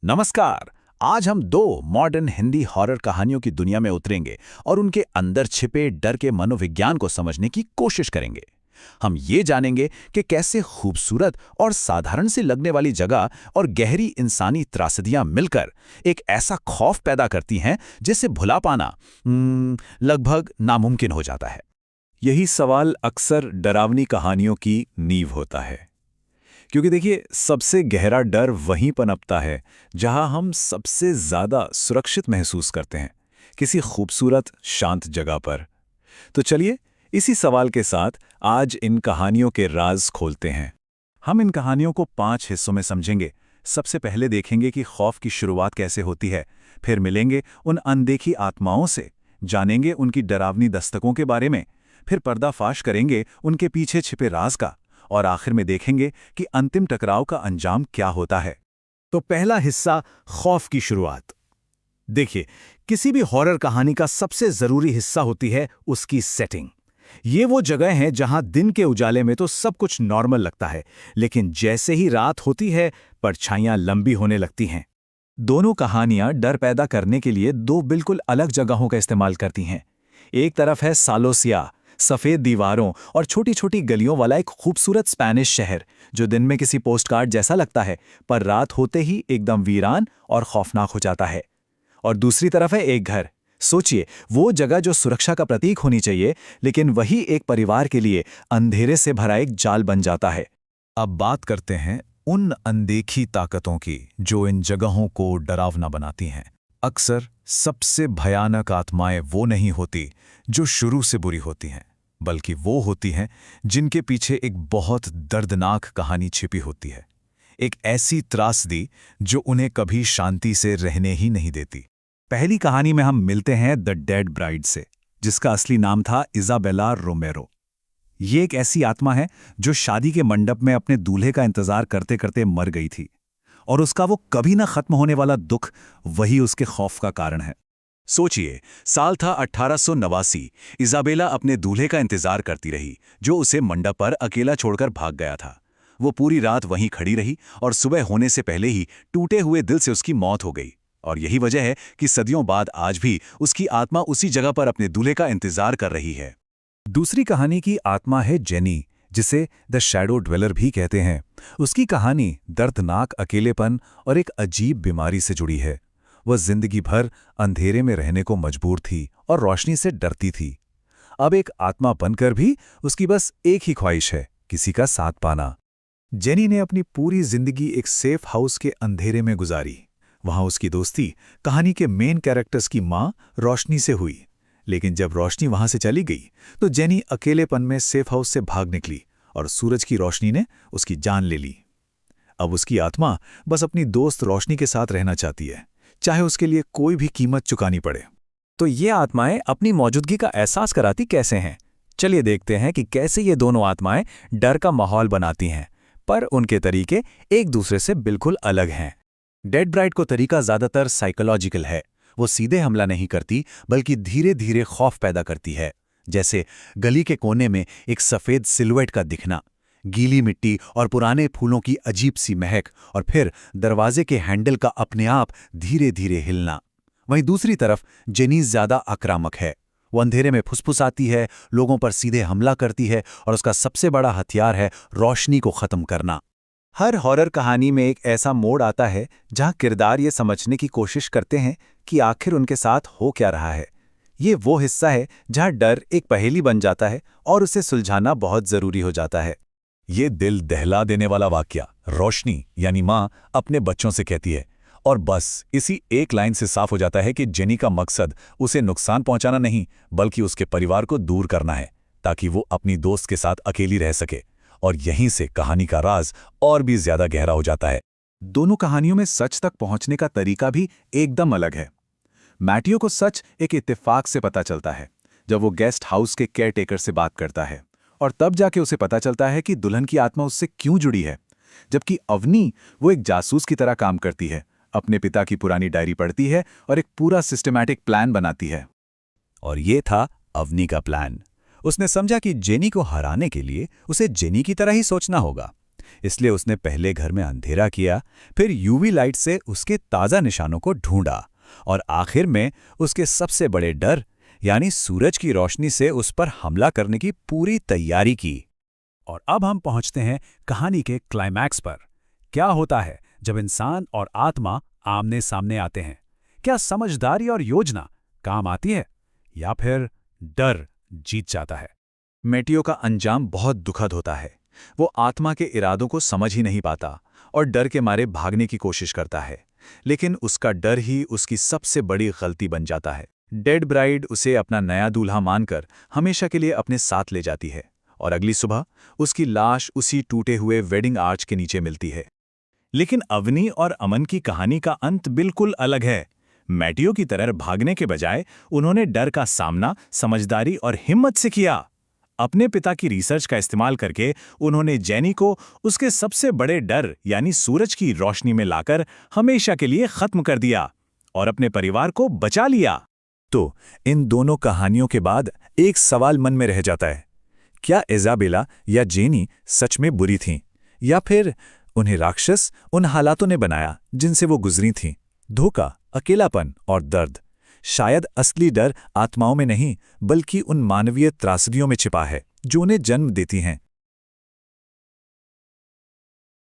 नमस्कार। आज हम दो मॉडर्न हिंदी हॉरर कहानियों की दुनिया में उतरेंगे और उनके अंदर छिपे डर के मनोविज्ञान को समझने की कोशिश करेंगे। हम ये जानेंगे कि कैसे खूबसूरत और साधारण सी लगने वाली जगह और गहरी इंसानी त्रासदियां मिलकर एक ऐसा खौफ पैदा करती हैं जिसे भुला पाना लगभग नामुमकिन हो जाता है। यही सवाल अक्सर डरावनी कहानियों की नींव होता है, क्योंकि देखिए, सबसे गहरा डर वहीं पनपता है जहां हम सबसे ज्यादा सुरक्षित महसूस करते हैं, किसी खूबसूरत शांत जगह पर। तो चलिए, इसी सवाल के साथ आज इन कहानियों के राज खोलते हैं। हम इन कहानियों को 5 हिस्सों में समझेंगे। सबसे पहले देखेंगे कि खौफ की शुरुआत कैसे होती है, फिर मिलेंगे उन अनदेखी आत्माओं से, जानेंगे उनकी डरावनी दस्तकों के बारे में, फिर पर्दाफाश करेंगे उनके पीछे छिपे राज का, और आखिर में देखेंगे कि अंतिम टकराव का अंजाम क्या होता है। तो पहला हिस्सा, खौफ की शुरुआत। देखिए, किसी भी हॉरर कहानी का सबसे जरूरी हिस्सा होती है उसकी सेटिंग। ये वो जगह है जहां दिन के उजाले में तो सब कुछ नॉर्मल लगता है, लेकिन जैसे ही रात होती है, परछाइयां लंबी होने लगती हैं। दोनों कहानियां डर पैदा करने के लिए दो बिल्कुल अलग जगहों का इस्तेमाल करती हैं। एक तरफ है सालोसिया, सफेद दीवारों और छोटी छोटी गलियों वाला एक खूबसूरत स्पेनिश शहर, जो दिन में किसी पोस्टकार्ड जैसा लगता है, पर रात होते ही एकदम वीरान और खौफनाक हो जाता है। और दूसरी तरफ है एक घर। सोचिए, वो जगह जो सुरक्षा का प्रतीक होनी चाहिए, लेकिन वही एक परिवार के लिए अंधेरे से भरा एक जाल बन जाता है। अब बात करते हैं उन अनदेखी ताकतों की जो इन जगहों को डरावना बनाती हैं। अक्सर सबसे भयानक आत्माएं वो नहीं होती जो शुरू से बुरी होती हैं, बल्कि वो होती हैं जिनके पीछे एक बहुत दर्दनाक कहानी छिपी होती है, एक ऐसी त्रासदी जो उन्हें कभी शांति से रहने ही नहीं देती। पहली कहानी में हम मिलते हैं द डेड ब्राइड से, जिसका असली नाम था इजाबेला रोमेरो। ये एक ऐसी आत्मा है जो शादी के मंडप में अपने दूल्हे का इंतजार करते करते मर गई थी, और उसका वो कभी ना खत्म होने वाला दुख वही उसके खौफ का कारण है। सोचिए, साल था 1889। इजाबेला अपने दूल्हे का इंतजार करती रही, जो उसे मंडप पर अकेला छोड़कर भाग गया था। वो पूरी रात वहीं खड़ी रही और सुबह होने से पहले ही टूटे हुए दिल से उसकी मौत हो गई। और यही वजह है कि सदियों बाद आज भी उसकी आत्मा उसी जगह पर अपने दूल्हे का इंतजार कर रही है। दूसरी कहानी की आत्मा है जेनी, जिसे द शैडो ड्वेलर भी कहते हैं। उसकी कहानी दर्दनाक अकेलेपन और एक अजीब बीमारी से जुड़ी है। वह जिंदगी भर अंधेरे में रहने को मजबूर थी और रोशनी से डरती थी। अब एक आत्मा बनकर भी उसकी बस एक ही ख्वाहिश है, किसी का साथ पाना। जेनी ने अपनी पूरी जिंदगी एक सेफ हाउस के अंधेरे में गुजारी। वहां उसकी दोस्ती कहानी के मेन कैरेक्टर्स की मां रोशनी से हुई, लेकिन जब रोशनी वहां से चली गई तो जेनी अकेलेपन में सेफ हाउस से भाग निकली और सूरज की रोशनी ने उसकी जान ले ली। अब उसकी आत्मा बस अपनी दोस्त रोशनी के साथ रहना चाहती है, चाहे उसके लिए कोई भी कीमत चुकानी पड़े। तो ये आत्माएं अपनी मौजूदगी का एहसास कराती कैसे हैं? चलिए देखते हैं कि कैसे ये दोनों आत्माएं डर का माहौल बनाती हैं, पर उनके तरीके एक दूसरे से बिल्कुल अलग हैं। डेड ब्राइड को तरीका ज्यादातर साइकोलॉजिकल है। वो सीधे हमला नहीं करती, बल्कि धीरे धीरे खौफ पैदा करती है, जैसे गली के कोने में एक सफेद सिलुएट का दिखना, गीली मिट्टी और पुराने फूलों की अजीब सी महक, और फिर दरवाजे के हैंडल का अपने आप धीरे धीरे हिलना। वहीं दूसरी तरफ जेनी ज्यादा आक्रामक है। वो अंधेरे में फुसफुसाती है, लोगों पर सीधे हमला करती है, और उसका सबसे बड़ा हथियार है रोशनी को खत्म करना। हर हॉरर कहानी में एक ऐसा मोड़ आता है जहां किरदार ये समझने की कोशिश करते हैं कि आखिर उनके साथ हो क्या रहा है। ये वो हिस्सा है जहां डर एक पहेली बन जाता है और उसे सुलझाना बहुत जरूरी हो जाता है। ये दिल दहला देने वाला वाकया रोशनी यानी माँ अपने बच्चों से कहती है, और बस इसी एक लाइन से साफ हो जाता है कि जेनी का मकसद उसे नुकसान पहुंचाना नहीं, बल्कि उसके परिवार को दूर करना है, ताकि वो अपनी दोस्त के साथ अकेली रह सके। और यहीं से कहानी का राज और भी ज्यादा गहरा हो जाता है। दोनों कहानियों में सच तक पहुंचने का तरीका भी एकदम अलग है। मैटियो को सच एक इत्तेफाक से पता चलता है, जब वो गेस्ट हाउस के केयरटेकर से बात करता है, और तब जाके उसे पता चलता है कि दुल्हन की आत्मा उससे क्यों जुड़ी है। जबकि अवनी, वो एक जासूस की तरह काम करती है, अपने पिता की पुरानी डायरी पढ़ती है और एक पूरा सिस्टमैटिक प्लान बनाती है। और ये था अवनी का प्लान। उसने समझा कि जेनी को हराने के लिए उसे जेनी की तरह ही सोचना होगा। इसलिए उसने पहले घर में अंधेरा किया, फिर यूवी लाइट से उसके ताज़ा निशानों को ढूंढा और आखिर में उसके सबसे बड़े डर यानी सूरज की रोशनी से उस पर हमला करने की पूरी तैयारी की। और अब हम पहुंचते हैं कहानी के क्लाइमैक्स पर। क्या होता है जब इंसान और आत्मा आमने सामने आते हैं? क्या समझदारी और योजना काम आती है या फिर डर जीत जाता है? मेटियो का अंजाम बहुत दुखद होता है। वो आत्मा के इरादों को समझ ही नहीं पाता और डर के मारे भागने की कोशिश करता है, लेकिन उसका डर ही उसकी सबसे बड़ी गलती बन जाता है। डेड ब्राइड उसे अपना नया दूल्हा मानकर हमेशा के लिए अपने साथ ले जाती है और अगली सुबह उसकी लाश उसी टूटे हुए वेडिंग आर्च के नीचे मिलती है। लेकिन अवनी और अमन की कहानी का अंत बिल्कुल अलग है। मैटियो की तरह भागने के बजाय उन्होंने डर का सामना समझदारी और हिम्मत से किया। अपने पिता की रिसर्च का इस्तेमाल करके उन्होंने जेनी को उसके सबसे बड़े डर यानी सूरज की रोशनी में लाकर हमेशा के लिए खत्म कर दिया और अपने परिवार को बचा लिया। तो इन दोनों कहानियों के बाद एक सवाल मन में रह जाता है, क्या इज़ाबेला या जेनी सच में बुरी थीं, या फिर उन्हें राक्षस उन हालातों ने बनाया जिनसे वो गुजरी थीं? धोखा, अकेलापन और दर्द। शायद असली डर आत्माओं में नहीं बल्कि उन मानवीय त्रासदियों में छिपा है जो उन्हें जन्म देती हैं।